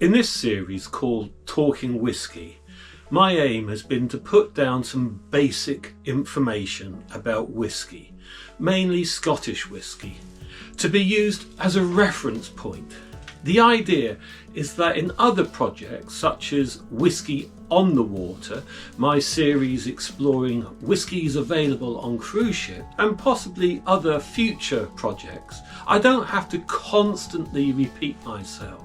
In this series called Talking Whisky, my aim has been to put down some basic information about whisky, mainly Scottish whisky, to be used as a reference point. The idea is that in other projects such as Whisky on the Water, my series exploring whiskies available on cruise ships, and possibly other future projects, I don't have to constantly repeat myself.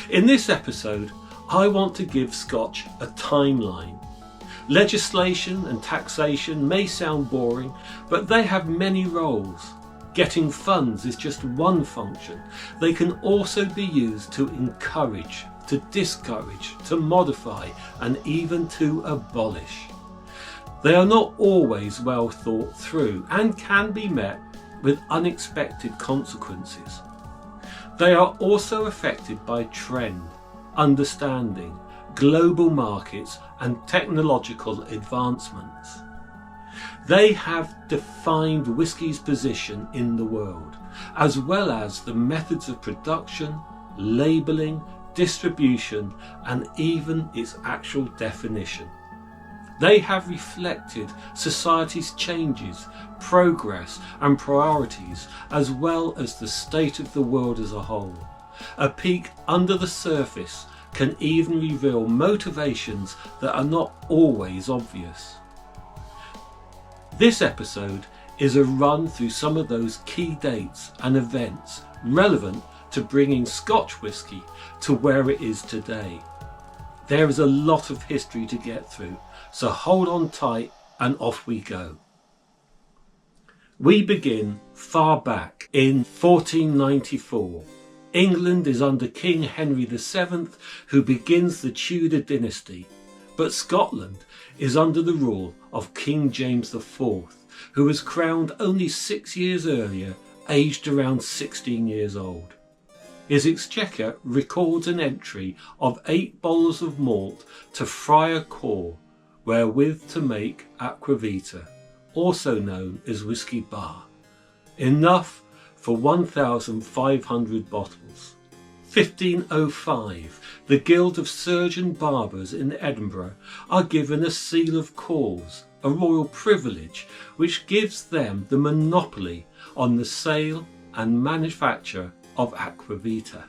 In this episode, I want to give Scotch a timeline. Legislation and taxation may sound boring, but they have many roles. Getting funds is just one function. They can also be used to encourage, to discourage, to modify, and even to abolish. They are not always well thought through and can be met with unexpected consequences. They are also affected by trend, understanding, global markets, and technological advancements. They have defined whisky's position in the world, as well as the methods of production, labelling, distribution, and even its actual definition. They have reflected society's changes, progress, and priorities, as well as the state of the world as a whole. A peek under the surface can even reveal motivations that are not always obvious. This episode is a run through some of those key dates and events relevant to bringing Scotch whisky to where it is today. There is a lot of history to get through, so hold on tight and off we go. We begin far back in 1494. England is under King Henry VII, who begins the Tudor dynasty, but Scotland is under the rule of King James IV, who was crowned only 6 years earlier, aged around 16 years old. His exchequer records an entry of 8 bottles of malt to Friar Core, wherewith to make aquavita, also known as whisky bar, enough for 1,500 bottles. 1505, the Guild of Surgeon Barbers in Edinburgh are given a seal of cause, a royal privilege which gives them the monopoly on the sale and manufacture of aquavita.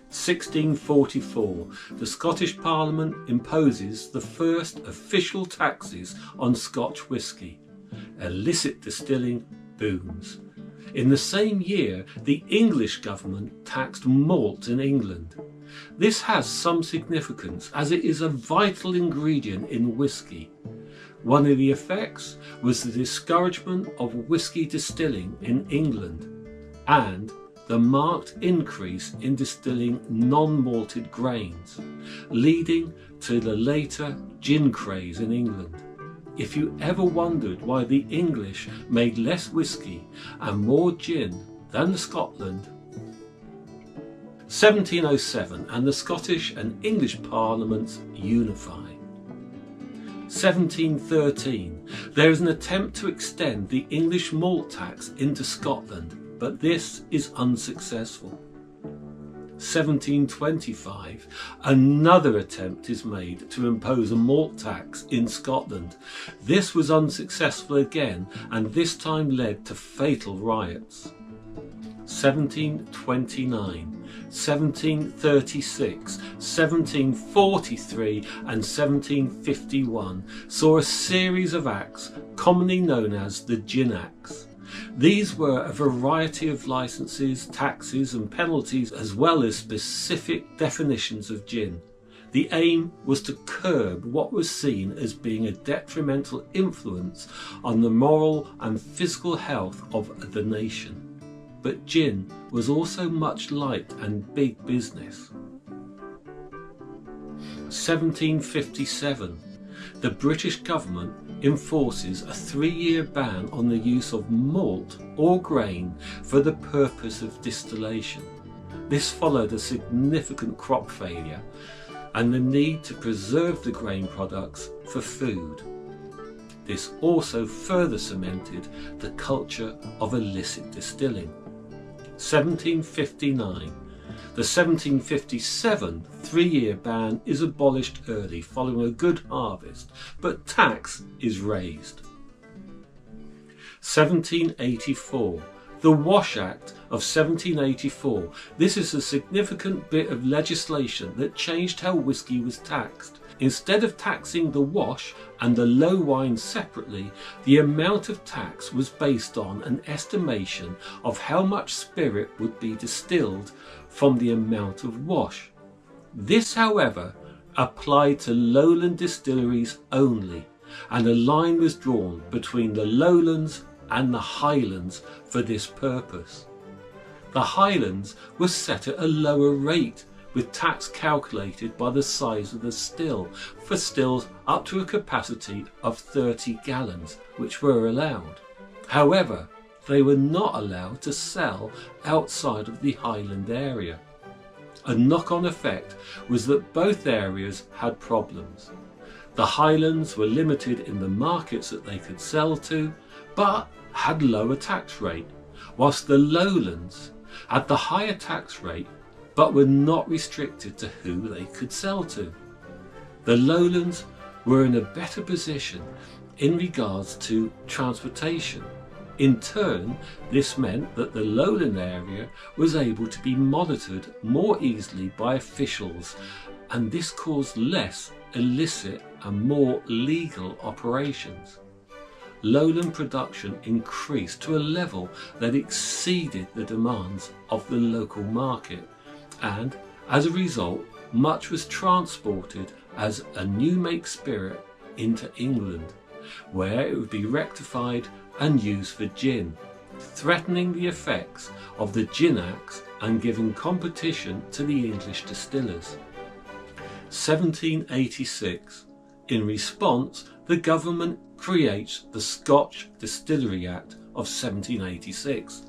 1644, the Scottish Parliament imposes the first official taxes on Scotch whisky. Illicit distilling booms. In the same year, the English government taxed malt in England. This has some significance as it is a vital ingredient in whisky. One of the effects was the discouragement of whisky distilling in England and the marked increase in distilling non-malted grains, leading to the later gin craze in England. If you ever wondered why the English made less whisky and more gin than Scotland, 1707 and the Scottish and English Parliaments unify. 1713, there is an attempt to extend the English malt tax into Scotland, but this is unsuccessful. 1725, another attempt is made to impose a malt tax in Scotland. This was unsuccessful again, and this time led to fatal riots. 1729, 1736, 1743 and 1751 saw a series of acts commonly known as the Gin Acts. These were a variety of licenses, taxes and penalties, as well as specific definitions of gin. The aim was to curb what was seen as being a detrimental influence on the moral and physical health of the nation. But gin was also much liked and big business. 1757, the British government enforces a 3-year ban on the use of malt or grain for the purpose of distillation. This followed a significant crop failure and the need to preserve the grain products for food. This also further cemented the culture of illicit distilling. 1759, The 1757 three-year ban is abolished early following a good harvest, but tax is raised. 1784. The Wash Act of 1784. This is a significant bit of legislation that changed how whisky was taxed. Instead of taxing the wash and the low wine separately, the amount of tax was based on an estimation of how much spirit would be distilled from the amount of wash. This, however, applied to lowland distilleries only, and a line was drawn between the lowlands and the highlands for this purpose. The highlands were set at a lower rate, with tax calculated by the size of the still, for stills up to a capacity of 30 gallons, which were allowed. However, they were not allowed to sell outside of the highland area. A knock-on effect was that both areas had problems. The highlands were limited in the markets that they could sell to, but had lower tax rate, whilst the lowlands had the higher tax rate but were not restricted to who they could sell to. The lowlands were in a better position in regards to transportation. In turn, this meant that the lowland area was able to be monitored more easily by officials, and this caused less illicit and more legal operations. Lowland production increased to a level that exceeded the demands of the local market, and as a result, much was transported as a new make spirit into England, where it would be rectified and used for gin, threatening the effects of the Gin Acts and giving competition to the English distillers. 1786. In response, the government creates the Scotch Distillery Act of 1786.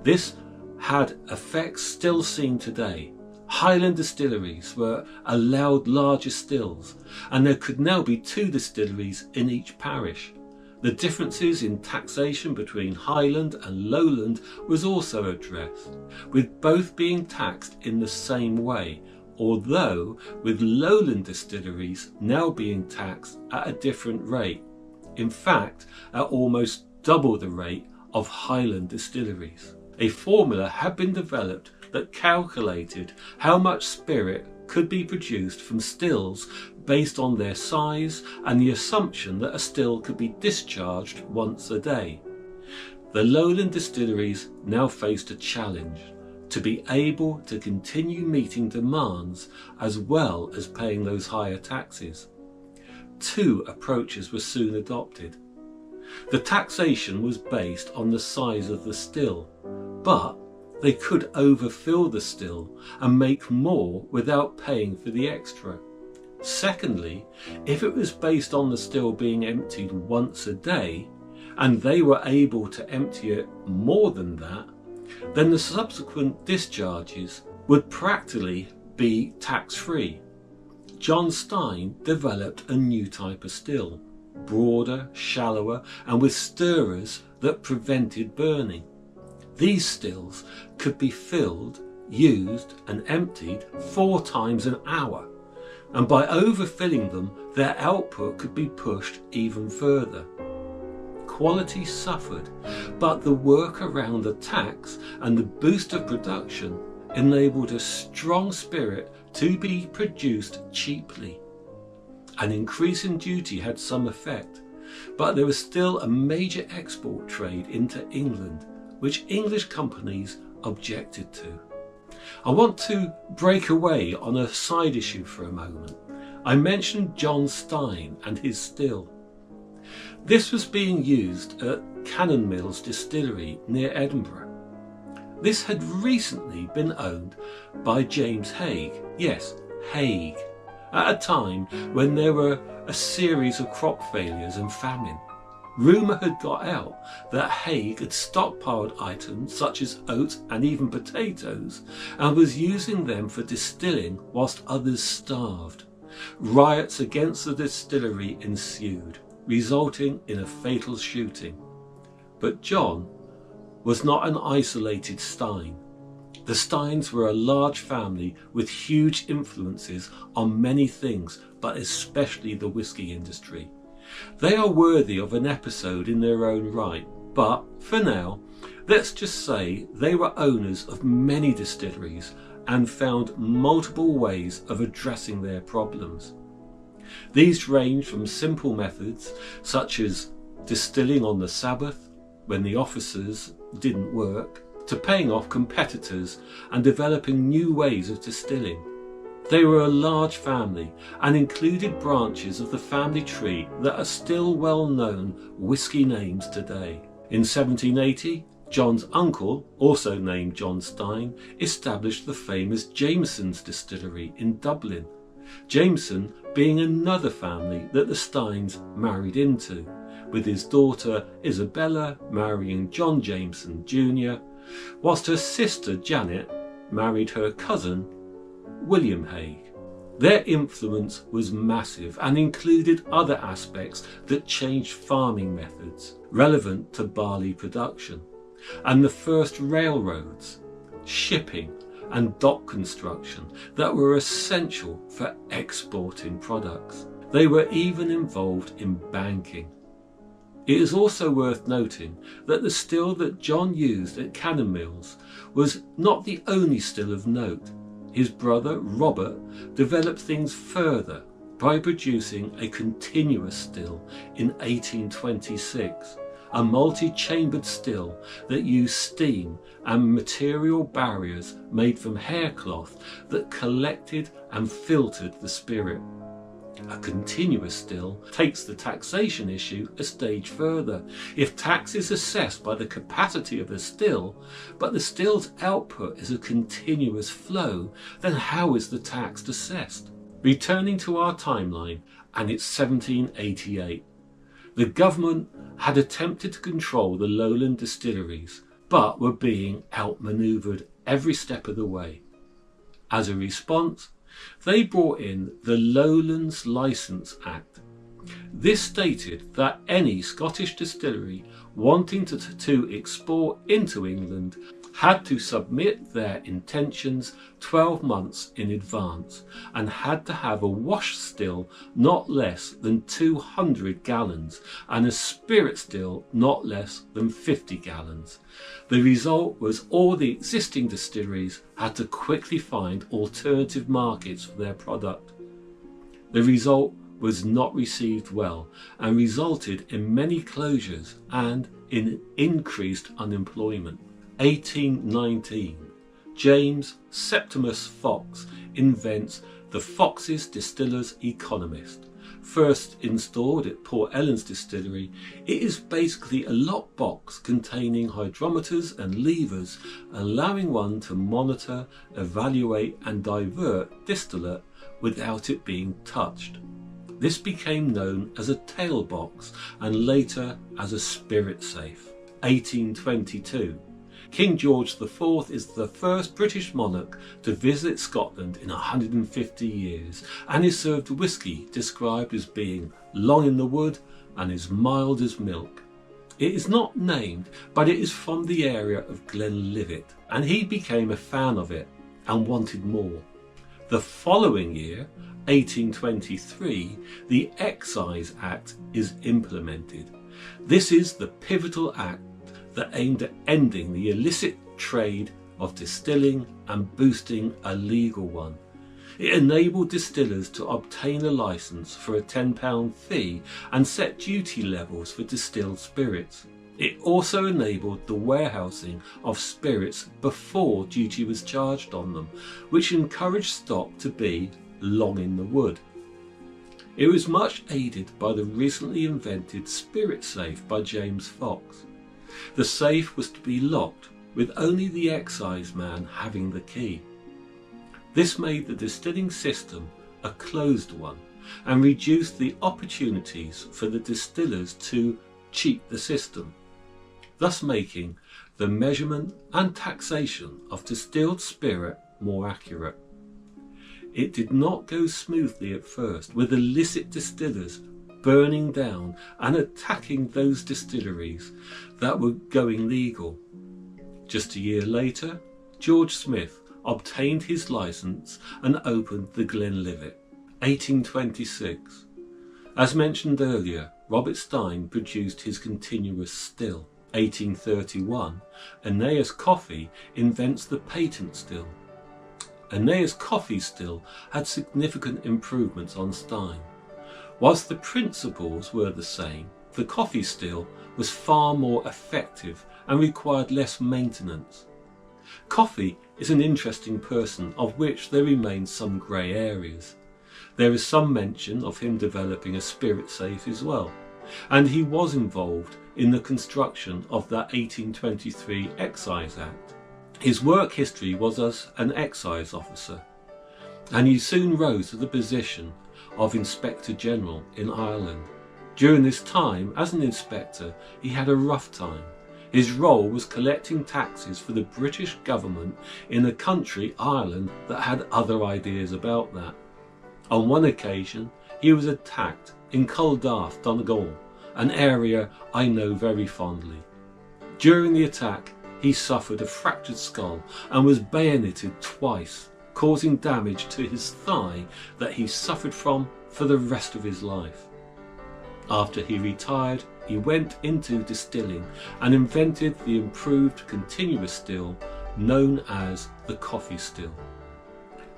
This had effects still seen today. Highland distilleries were allowed larger stills, and there could now be 2 distilleries in each parish. The differences in taxation between Highland and Lowland was also addressed, with both being taxed in the same way, although with Lowland distilleries now being taxed at a different rate. In fact, at almost double the rate of Highland distilleries. A formula had been developed that calculated how much spirit could be produced from stills based on their size and the assumption that a still could be discharged once a day. The lowland distilleries now faced a challenge to be able to continue meeting demands as well as paying those higher taxes. 2 approaches were soon adopted. The taxation was based on the size of the still, but they could overfill the still and make more without paying for the extra. Secondly, if it was based on the still being emptied once a day, and they were able to empty it more than that, then the subsequent discharges would practically be tax-free. John Stein developed a new type of still, broader, shallower, and with stirrers that prevented burning. These stills could be filled, used and emptied 4 times an hour, and by overfilling them their output could be pushed even further. Quality suffered, but the work around the tax and the boost of production enabled a strong spirit to be produced cheaply. An increase in duty had some effect, but there was still a major export trade into England, which English companies objected to. I want to break away on a side issue for a moment. I mentioned John Stein and his still. This was being used at Cannon Mills Distillery near Edinburgh. This had recently been owned by James Haigh, yes, Haigh, at a time when there were a series of crop failures and famine. Rumour had got out that Haigh had stockpiled items such as oats and even potatoes and was using them for distilling whilst others starved. Riots against the distillery ensued, resulting in a fatal shooting. But John was not an isolated Stein. The Steins were a large family with huge influences on many things, but especially the whisky industry. They are worthy of an episode in their own right, but for now, let's just say they were owners of many distilleries and found multiple ways of addressing their problems. These range from simple methods such as distilling on the Sabbath when the officers didn't work, to paying off competitors and developing new ways of distilling. They were a large family and included branches of the family tree that are still well-known whisky names today. In 1780, John's uncle, also named John Stein, established the famous Jameson's distillery in Dublin, Jameson being another family that the Steins married into, with his daughter Isabella marrying John Jameson Jr., whilst her sister Janet married her cousin William Hague. Their influence was massive and included other aspects that changed farming methods relevant to barley production, and the first railroads, shipping and dock construction that were essential for exporting products. They were even involved in banking. It is also worth noting that the still that John used at Cannon Mills was not the only still of note. His brother Robert developed things further by producing a continuous still in 1826, a multi-chambered still that used steam and material barriers made from haircloth that collected and filtered the spirit. A continuous still takes the taxation issue a stage further. If tax is assessed by the capacity of the still, but the still's output is a continuous flow, then how is the tax assessed? Returning to our timeline, and it's 1788. The government had attempted to control the lowland distilleries, but were being outmanoeuvred every step of the way. As a response, they brought in the Lowlands Licence Act. This stated that any Scottish distillery wanting to export into England had to submit their intentions 12 months in advance and had to have a wash still not less than 200 gallons and a spirit still not less than 50 gallons. The result was all the existing distilleries had to quickly find alternative markets for their product. The result was not received well and resulted in many closures and in increased unemployment. 1819, James Septimus Fox invents the Fox's Distiller's Economist. First installed at Port Ellen's distillery, it is basically a lockbox containing hydrometers and levers, allowing one to monitor, evaluate and divert distillate without it being touched. This became known as a tail box and later as a spirit safe. 1822. King George IV is the first British monarch to visit Scotland in 150 years and is served whisky described as being long in the wood and as mild as milk. It is not named, but it is from the area of Glenlivet, and he became a fan of it and wanted more. The following year, 1823, the Excise Act is implemented. This is the pivotal act that aimed at ending the illicit trade of distilling and boosting a legal one. It enabled distillers to obtain a licence for a £10 fee and set duty levels for distilled spirits. It also enabled the warehousing of spirits before duty was charged on them, which encouraged stock to be long in the wood. It was much aided by the recently invented spirit safe by James Fox. The safe was to be locked, with only the excise man having the key. This made the distilling system a closed one and reduced the opportunities for the distillers to cheat the system, thus making the measurement and taxation of distilled spirit more accurate. It did not go smoothly at first, with illicit distillers burning down and attacking those distilleries that were going legal. Just a year later, George Smith obtained his licence and opened the Glenlivet. 1826. As mentioned earlier, Robert Stein produced his continuous still. 1831. Aeneas Coffey invents the patent still. Aeneas Coffey still had significant improvements on Stein. Whilst the principles were the same, the coffee still was far more effective and required less maintenance. Coffey is an interesting person of which there remain some grey areas. There is some mention of him developing a spirit safe as well, and he was involved in the construction of that 1823 Excise Act. His work history was as an excise officer, and he soon rose to the position of Inspector General in Ireland. During this time, as an inspector, he had a rough time. His role was collecting taxes for the British government in a country, Ireland, that had other ideas about that. On one occasion, he was attacked in Culdaff, Donegal, an area I know very fondly. During the attack, he suffered a fractured skull and was bayoneted twice, causing damage to his thigh that he suffered from for the rest of his life. After he retired, he went into distilling and invented the improved continuous still known as the coffee still.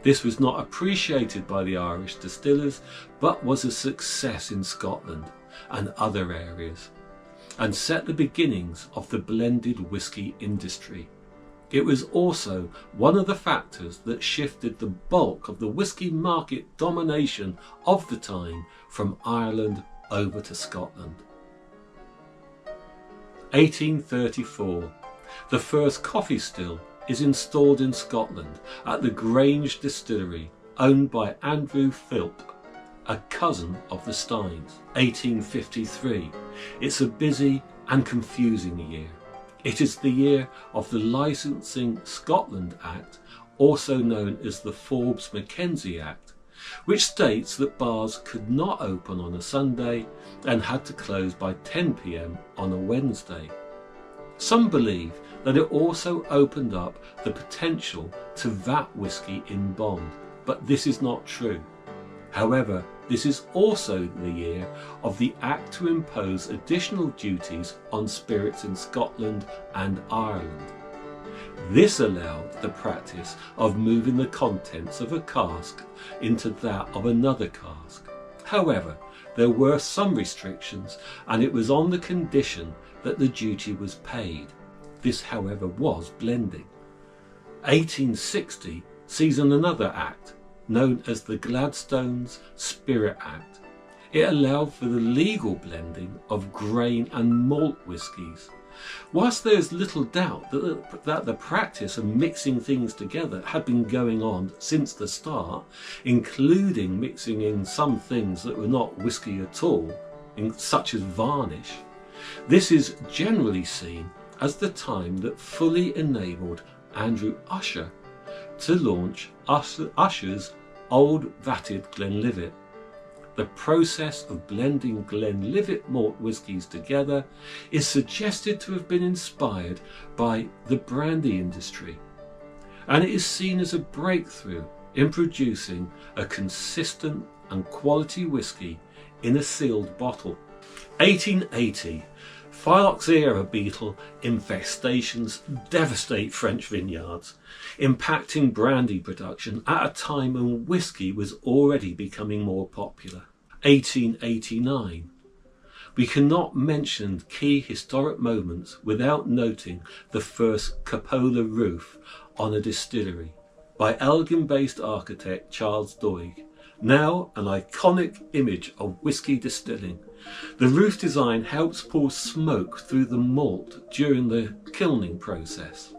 This was not appreciated by the Irish distillers, but was a success in Scotland and other areas, and set the beginnings of the blended whisky industry. It was also one of the factors that shifted the bulk of the whisky market domination of the time from Ireland over to Scotland. 1834. The first coffee still is installed in Scotland at the Grange Distillery, owned by Andrew Philp, a cousin of the Steins. 1853. It's a busy and confusing year. It is the year of the Licensing Scotland Act, also known as the Forbes-Mackenzie Act, which states that bars could not open on a Sunday and had to close by 10 p.m. on a Wednesday. Some believe that it also opened up the potential to vat whisky in bond, but this is not true. However, this is also the year of the Act to impose additional duties on spirits in Scotland and Ireland. This allowed the practice of moving the contents of a cask into that of another cask. However, there were some restrictions, and it was on the condition that the duty was paid. This, however, was blending. 1860 sees another act, known as the Gladstone's Spirit Act. It allowed for the legal blending of grain and malt whiskies. Whilst there is little doubt that the practice of mixing things together had been going on since the start, including mixing in some things that were not whisky at all, such as varnish, this is generally seen as the time that fully enabled Andrew Usher to launch Usher's Old Vatted Glenlivet. The process of blending Glenlivet malt whiskies together is suggested to have been inspired by the brandy industry, and it is seen as a breakthrough in producing a consistent and quality whisky in a sealed bottle. 1880. Phylloxera beetle infestations devastate French vineyards, impacting brandy production at a time when whisky was already becoming more popular. 1889. We cannot mention key historic moments without noting the first cupola roof on a distillery by Elgin-based architect Charles Doig, now an iconic image of whisky distilling. The roof design helps pour smoke through the malt during the kilning process.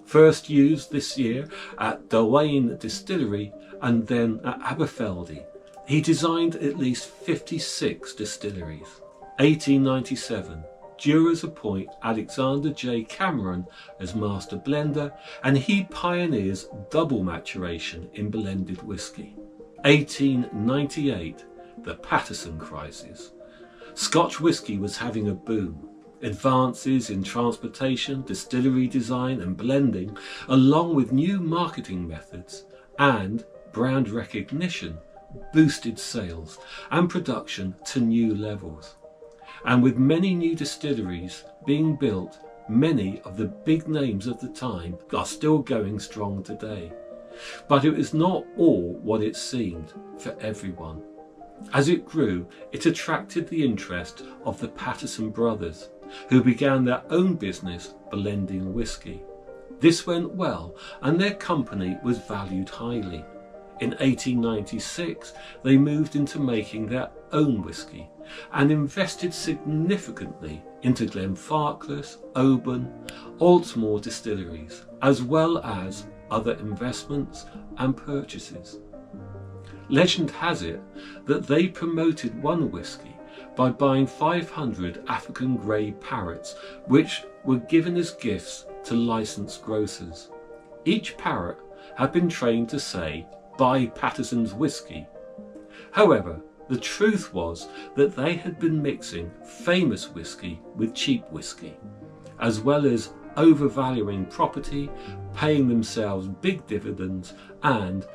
First used this year at Derwent Distillery and then at Aberfeldy. He designed at least 56 distilleries. 1897. Jurors appoint Alexander J. Cameron as master blender, and he pioneers double maturation in blended whisky. 1898. The Patterson crisis. Scotch whisky was having a boom. Advances in transportation, distillery design and blending, along with new marketing methods and brand recognition, boosted sales and production to new levels. And with many new distilleries being built, many of the big names of the time are still going strong today. But it was not all what it seemed for everyone. As it grew, it attracted the interest of the Patterson brothers, who began their own business blending whisky. This went well, and their company was valued highly. In 1896, they moved into making their own whisky and invested significantly into Glenfarclas, Oban, Altmore distilleries, as well as other investments and purchases. Legend has it that they promoted one whisky by buying 500 African grey parrots, which were given as gifts to licensed grocers. Each parrot had been trained to say, "Buy Patterson's whisky." However, the truth was that they had been mixing famous whisky with cheap whisky, as well as overvaluing property, paying themselves big dividends and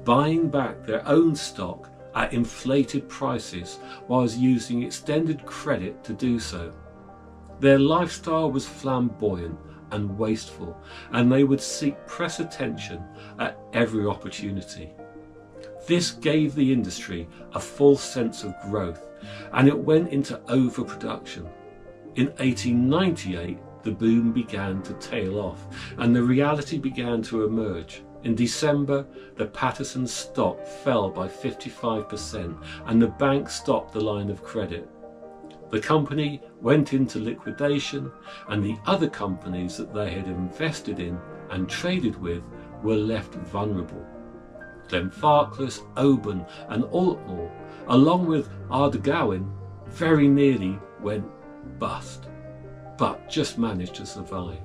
buying back their own stock at inflated prices whilst using extended credit to do so. Their lifestyle was flamboyant and wasteful, and they would seek press attention at every opportunity. This gave the industry a false sense of growth, and it went into overproduction. In 1898, the boom began to tail off, and the reality began to emerge. In December, the Patterson stock fell by 55%, and the bank stopped the line of credit. The company went into liquidation, and the other companies that they had invested in and traded with were left vulnerable. Glenfarclas, Oban and Altmore, along with Ardgowan, very nearly went bust, but just managed to survive.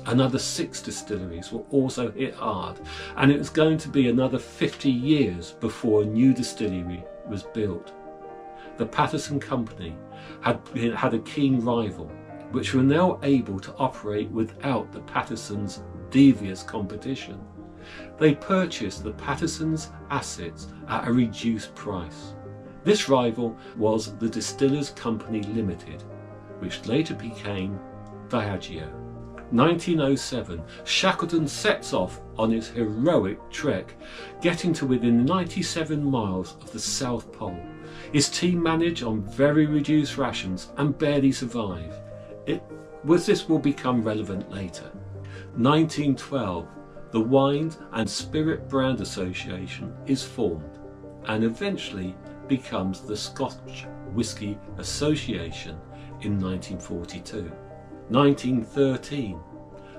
Another 6 distilleries were also hit hard, and it was going to be another 50 years before a new distillery was built. The Patterson Company had a keen rival, which were now able to operate without the Pattersons' devious competition. They purchased the Pattersons' assets at a reduced price. This rival was the Distillers Company Limited, which later became Diageo. 1907, Shackleton sets off on his heroic trek, getting to within 97 miles of the South Pole. His team manage on very reduced rations and barely survive. This will become relevant later. 1912, the Wine and Spirit Brand Association is formed and eventually becomes the Scotch Whisky Association in 1942. 1913,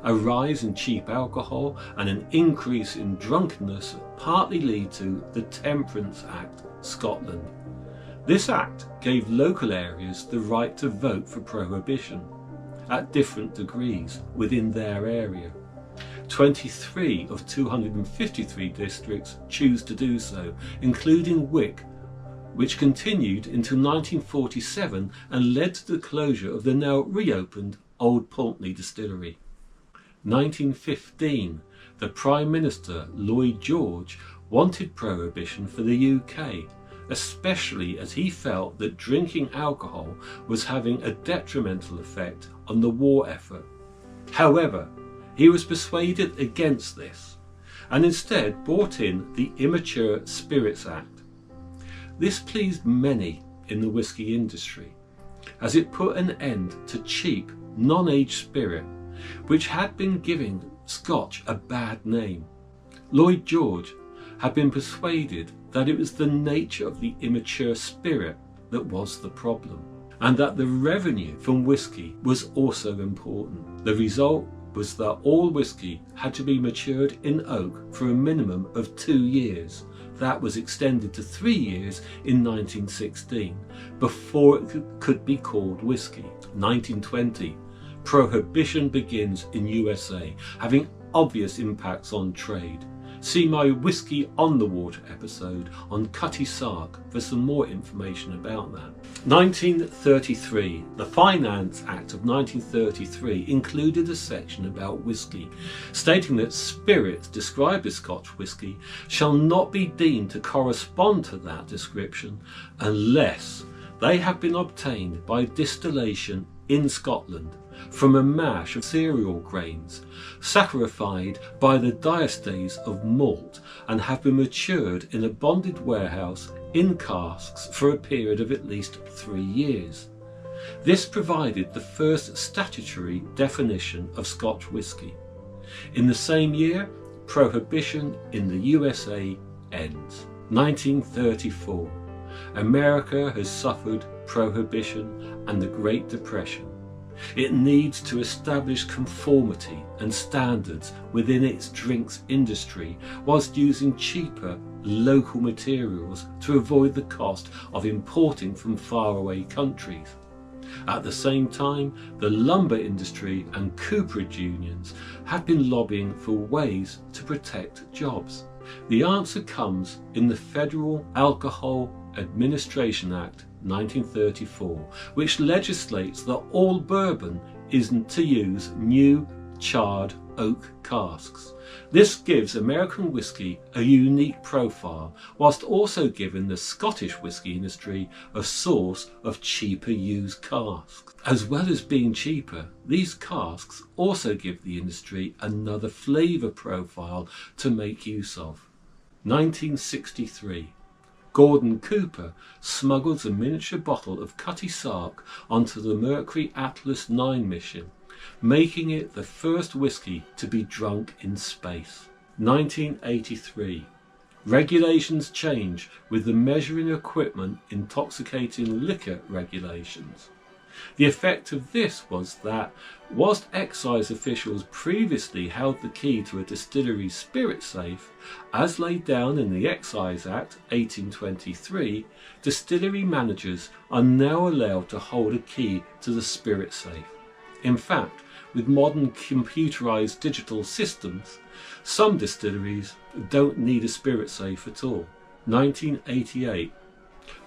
a rise in cheap alcohol and an increase in drunkenness partly lead to the Temperance Act, Scotland. This act gave local areas the right to vote for prohibition at different degrees within their area. 23 of 253 districts choose to do so, including Wick, which continued until 1947 and led to the closure of the now reopened Old Pulteney distillery. 1915, the Prime Minister Lloyd George wanted prohibition for the UK, especially as he felt that drinking alcohol was having a detrimental effect on the war effort. However, he was persuaded against this and instead brought in the Immature Spirits Act. This pleased many in the whisky industry, as it put an end to cheap, non-aged spirit, which had been giving Scotch a bad name. Lloyd George had been persuaded that it was the nature of the immature spirit that was the problem, and that the revenue from whisky was also important. The result was that all whisky had to be matured in oak for a minimum of 2 years. That was extended to 3 years in 1916 before it could be called whisky. 1920, prohibition begins in USA, having obvious impacts on trade. See my Whiskey on the Water episode on Cutty Sark for some more information about that. 1933. The Finance Act of 1933 included a section about whisky, stating that spirits described as Scotch whisky shall not be deemed to correspond to that description unless they have been obtained by distillation in Scotland from a mash of cereal grains, saccharified by the diastase of malt, and have been matured in a bonded warehouse in casks for a period of at least 3 years. This provided the first statutory definition of Scotch whisky. In the same year, prohibition in the USA ends. 1934. America has suffered prohibition and the Great Depression. It needs to establish conformity and standards within its drinks industry whilst using cheaper local materials to avoid the cost of importing from faraway countries. At the same time, the lumber industry and cooperage unions have been lobbying for ways to protect jobs. The answer comes in the Federal Alcohol Administration Act 1934, which legislates that all bourbon isn't to use new charred oak casks. This gives American whisky a unique profile, whilst also giving the Scottish whisky industry a source of cheaper used casks. As well as being cheaper, these casks also give the industry another flavour profile to make use of. 1963. Gordon Cooper smuggles a miniature bottle of Cutty Sark onto the Mercury Atlas 9 mission, making it the first whisky to be drunk in space. 1983. Regulations change with the measuring equipment intoxicating liquor regulations. The effect of this was that, whilst excise officials previously held the key to a distillery's spirit safe, as laid down in the Excise Act 1823, distillery managers are now allowed to hold a key to the spirit safe. In fact, with modern computerized digital systems, some distilleries don't need a spirit safe at all. 1988.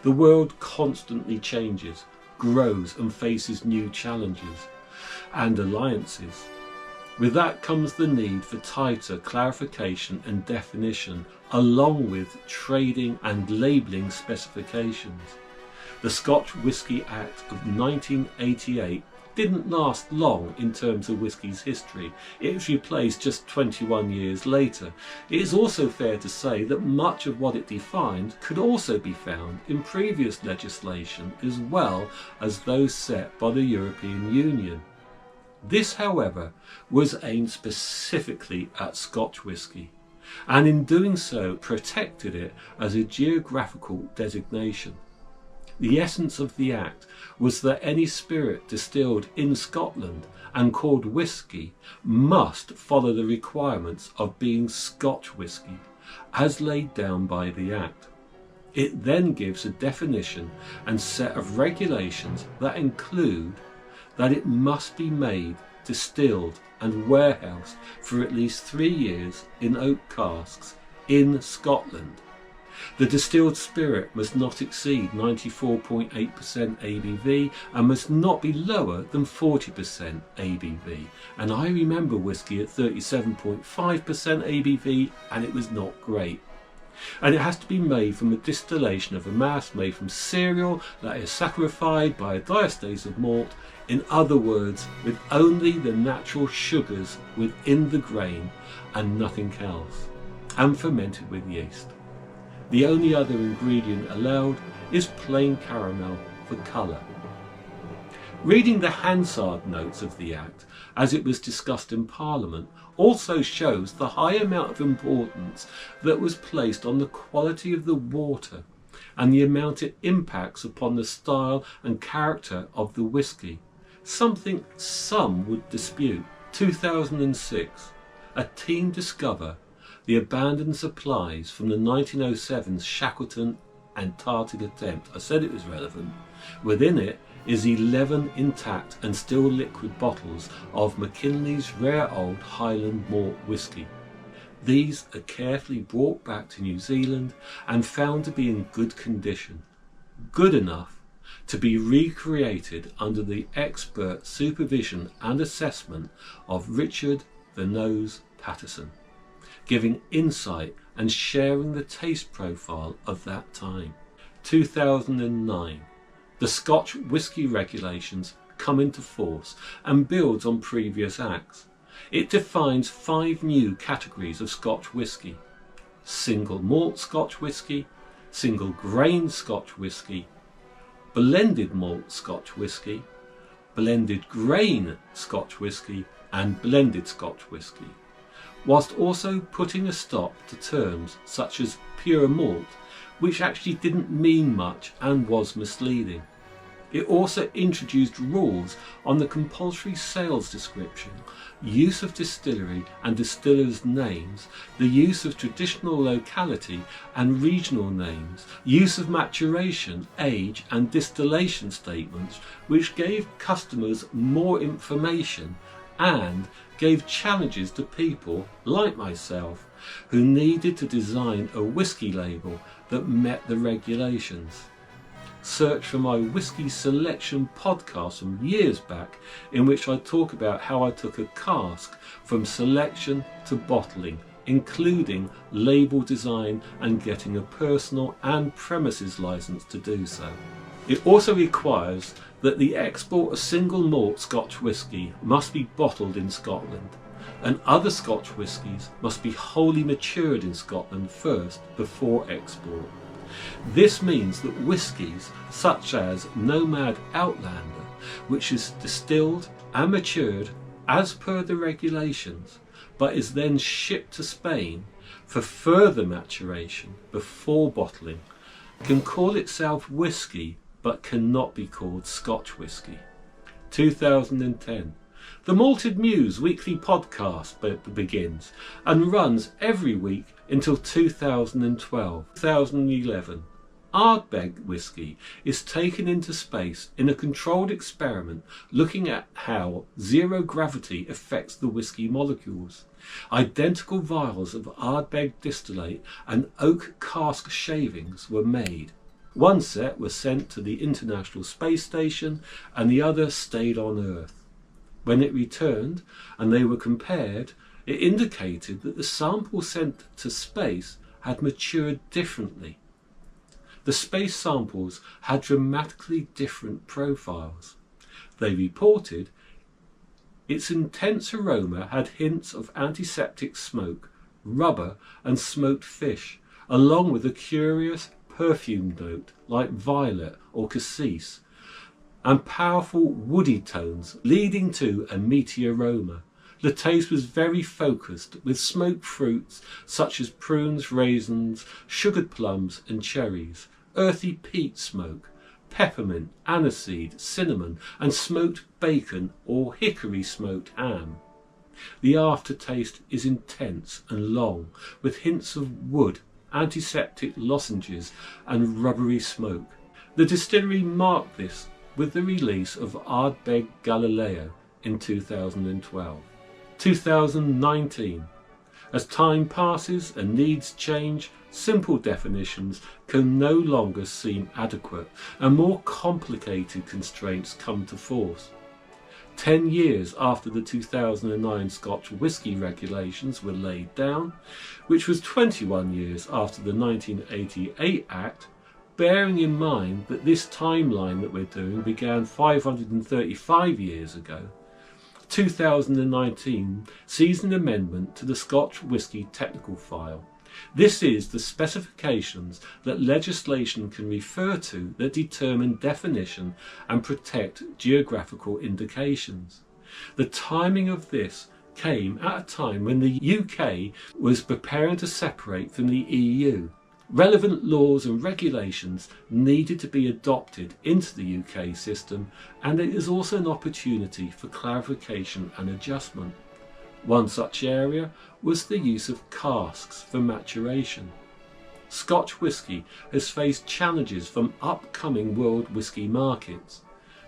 The world constantly changes, grows and faces new challenges and alliances. With that comes the need for tighter clarification and definition, along with trading and labelling specifications. The Scotch Whisky Act of 1988 didn't last long in terms of whisky's history. It was replaced just 21 years later. It is also fair to say that much of what it defined could also be found in previous legislation as well as those set by the European Union. This, however, was aimed specifically at Scotch whisky, and in doing so protected it as a geographical designation. The essence of the Act was that any spirit distilled in Scotland and called whisky must follow the requirements of being Scotch whisky, as laid down by the Act. It then gives a definition and set of regulations that include that it must be made, distilled and warehoused for at least 3 years in oak casks in Scotland. The distilled spirit must not exceed 94.8% ABV and must not be lower than 40% ABV. And I remember whisky at 37.5% ABV and it was not great. And it has to be made from a distillation of a mass made from cereal that is saccharified by a diastase of malt, in other words, with only the natural sugars within the grain and nothing else, and fermented with yeast. The only other ingredient allowed is plain caramel for colour. Reading the Hansard notes of the Act, as it was discussed in Parliament, also shows the high amount of importance that was placed on the quality of the water and the amount it impacts upon the style and character of the whisky, something some would dispute. 2006, a team discover the abandoned supplies from the 1907 Shackleton Antarctic attempt. I said it was relevant. Within it is 11 intact and still liquid bottles of McKinley's rare old Highland malt whisky. These are carefully brought back to New Zealand and found to be in good condition, good enough to be recreated under the expert supervision and assessment of Richard the Nose Patterson, giving insight and sharing the taste profile of that time. 2009. The Scotch Whisky regulations come into force and builds on previous acts. It defines 5 new categories of Scotch whisky: single malt Scotch whisky, single grain Scotch whisky, blended malt Scotch whisky, blended grain Scotch whisky and blended Scotch whisky, whilst also putting a stop to terms such as pure malt, which actually didn't mean much and was misleading. It also introduced rules on the compulsory sales description, use of distillery and distillers' names, the use of traditional locality and regional names, use of maturation, age and distillation statements, which gave customers more information and gave challenges to people like myself who needed to design a whisky label that met the regulations. Search for my whisky selection podcast from years back, in which I talk about how I took a cask from selection to bottling, including label design and getting a personal and premises license to do so. It also requires that the export of single malt Scotch whisky must be bottled in Scotland, and other Scotch whiskies must be wholly matured in Scotland first before export. This means that whiskies such as Nomad Outlander, which is distilled and matured as per the regulations, but is then shipped to Spain for further maturation before bottling, can call itself whisky but cannot be called Scotch whisky. 2010. The Malted Muse weekly podcast begins and runs every week until 2012. 2011. Ardbeg whisky is taken into space in a controlled experiment looking at how zero gravity affects the whisky molecules. Identical vials of Ardbeg distillate and oak cask shavings were made. One set was sent to the International Space Station and the other stayed on Earth. When it returned and they were compared, it indicated that the sample sent to space had matured differently. The space samples had dramatically different profiles. They reported its intense aroma had hints of antiseptic smoke, rubber and smoked fish, along with a curious perfume note like violet or cassis, and powerful woody tones leading to a meaty aroma. The taste was very focused, with smoked fruits such as prunes, raisins, sugared plums and cherries, earthy peat smoke, peppermint, aniseed, cinnamon and smoked bacon or hickory smoked ham. The aftertaste is intense and long, with hints of wood, antiseptic lozenges and rubbery smoke. The distillery marked this with the release of Ardbeg Galileo in 2012. 2019. As time passes and needs change, simple definitions can no longer seem adequate and more complicated constraints come to force. 10 years after the 2009 Scotch Whisky regulations were laid down, which was 21 years after the 1988 Act, bearing in mind that this timeline that we're doing began 535 years ago, 2019 sees an amendment to the Scotch Whisky Technical File. This is the specifications that legislation can refer to that determine definition and protect geographical indications. The timing of this came at a time when the UK was preparing to separate from the EU. Relevant laws and regulations needed to be adopted into the UK system, and it is also an opportunity for clarification and adjustment. One such area was the use of casks for maturation. Scotch whisky has faced challenges from upcoming world whisky markets.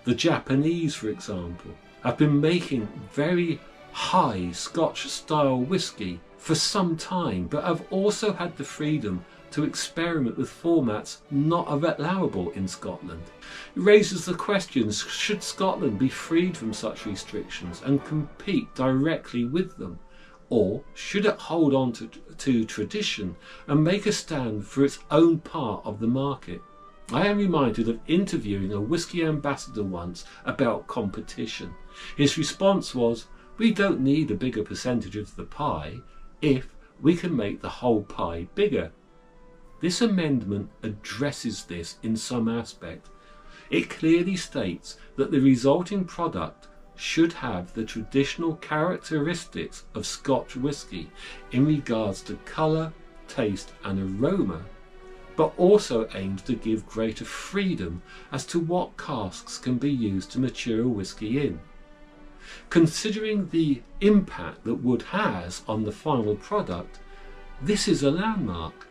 The Japanese, for example, have been making very high Scotch style whisky for some time, but have also had the freedom to experiment with formats not allowable in Scotland. It raises the question, should Scotland be freed from such restrictions and compete directly with them? Or should it hold on to tradition and make a stand for its own part of the market? I am reminded of interviewing a whisky ambassador once about competition. His response was, "We don't need a bigger percentage of the pie if we can make the whole pie bigger." This amendment addresses this in some aspect. It clearly states that the resulting product should have the traditional characteristics of Scotch whisky in regards to colour, taste and aroma, but also aims to give greater freedom as to what casks can be used to mature a whisky in. Considering the impact that wood has on the final product, this is a landmark.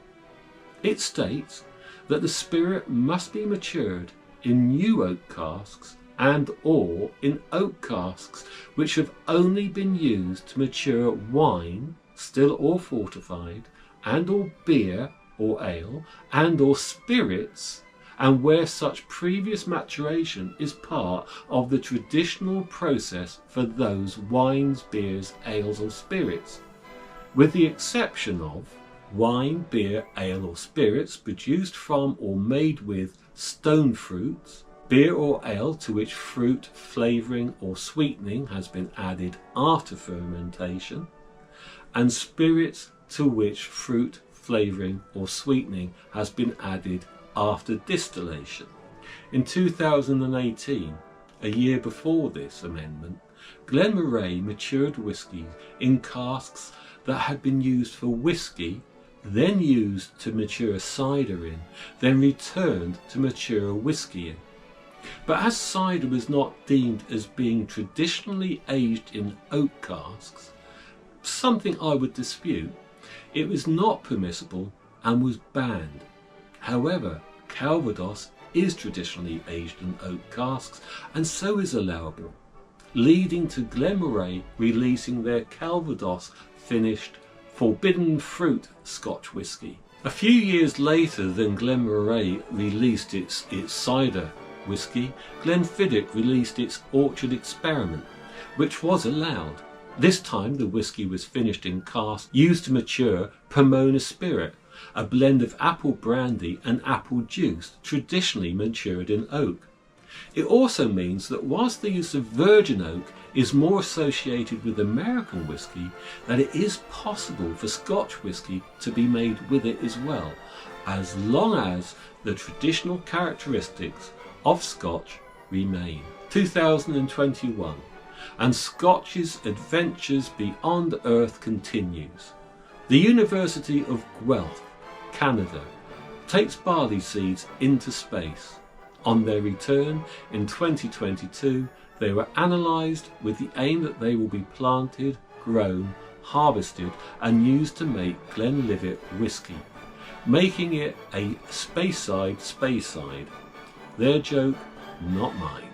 It states that the spirit must be matured in new oak casks and or in oak casks which have only been used to mature wine, still or fortified, and or beer or ale, and or spirits, and where such previous maturation is part of the traditional process for those wines, beers, ales or spirits, with the exception of wine, beer, ale or spirits produced from or made with stone fruits, beer or ale to which fruit, flavouring or sweetening has been added after fermentation, and spirits to which fruit, flavouring or sweetening has been added after distillation. In 2018, a year before this amendment, Glen Moray matured whisky in casks that had been used for whisky, then used to mature cider in, then returned to mature whisky in. But as cider was not deemed as being traditionally aged in oak casks, something I would dispute, it was not permissible and was banned. However, Calvados is traditionally aged in oak casks and so is allowable, leading to Glen Moray releasing their Calvados finished forbidden fruit Scotch whisky. A few years later than Glen Moray released its cider whisky, Glenfiddich released its Orchard Experiment, which was allowed. This time the whisky was finished in casks used to mature Pomona Spirit, a blend of apple brandy and apple juice traditionally matured in oak. It also means that whilst the use of virgin oak is more associated with American whisky, that it is possible for Scotch whisky to be made with it as well, as long as the traditional characteristics of Scotch remain. 2021, and Scotch's adventures beyond Earth continues. The University of Guelph, Canada, takes barley seeds into space. On their return in 2022, they were analysed with the aim that they will be planted, grown, harvested and used to make Glenlivet whisky, making it a Speyside. Their joke, not mine.